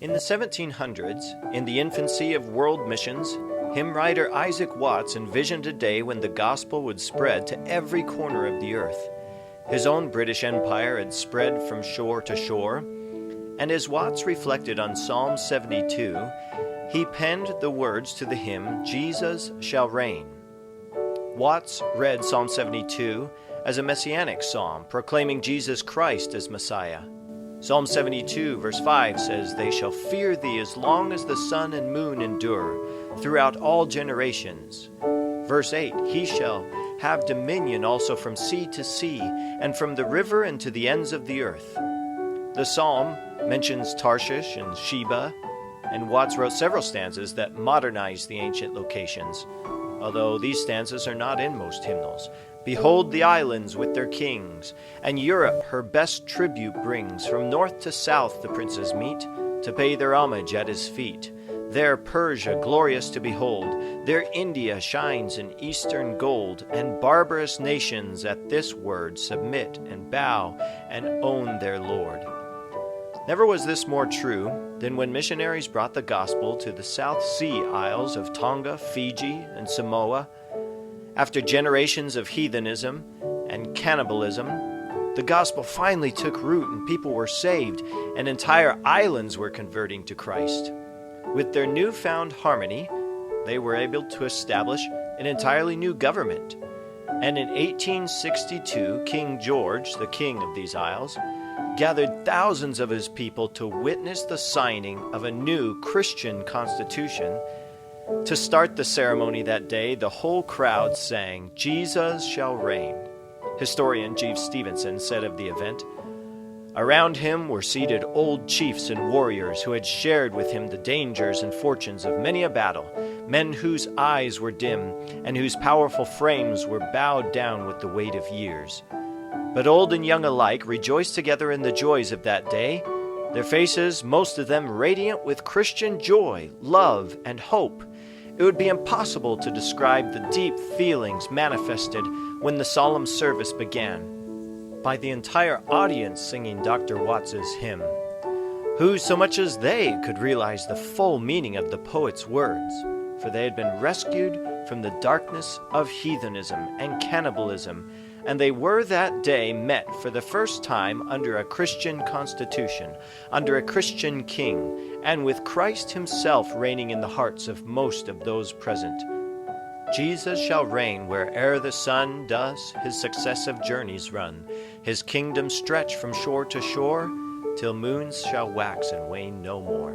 In the 1700s, in the infancy of world missions, hymnwriter Isaac Watts envisioned a day when the gospel would spread to every corner of the earth. His own British Empire had spread from shore to shore, and as Watts reflected on Psalm 72, he penned the words to the hymn, Jesus Shall Reign. Watts read Psalm 72 as a messianic psalm, proclaiming Jesus Christ as Messiah. Psalm 72, verse 5 says, "They shall fear thee as long as the sun and moon endure, throughout all generations." Verse 8, "He shall have dominion also from sea to sea, and from the river and to the ends of the earth." The psalm mentions Tarshish and Sheba, and Watts wrote several stanzas that modernize the ancient locations, although these stanzas are not in most hymnals. "Behold the islands with their kings, and Europe her best tribute brings. From north to south the princes meet, to pay their homage at his feet. There Persia glorious to behold, there India shines in eastern gold, and barbarous nations at this word submit and bow and own their Lord." Never was this more true than when missionaries brought the gospel to the South Sea isles of Tonga, Fiji, and Samoa. After generations of heathenism and cannibalism, the gospel finally took root and people were saved, and entire islands were converting to Christ. With their newfound harmony, they were able to establish an entirely new government. And in 1862, King George, the king of these isles, gathered thousands of his people to witness the signing of a new Christian constitution. To start the ceremony that day, the whole crowd sang, "Jesus Shall Reign." Historian Jeeves Stevenson said of the event, "Around him were seated old chiefs and warriors who had shared with him the dangers and fortunes of many a battle, men whose eyes were dim and whose powerful frames were bowed down with the weight of years. But old and young alike rejoiced together in the joys of that day, their faces, most of them radiant with Christian joy, love, and hope. It would be impossible to describe the deep feelings manifested when the solemn service began by the entire audience singing Dr. Watts's hymn. Who so much as they could realize the full meaning of the poet's words, for they had been rescued from the darkness of heathenism and cannibalism, and they were that day met for the first time under a Christian constitution, under a Christian king, and with Christ himself reigning in the hearts of most of those present. Jesus shall reign where'er the sun does his successive journeys run, his kingdom stretch from shore to shore, till moons shall wax and wane no more."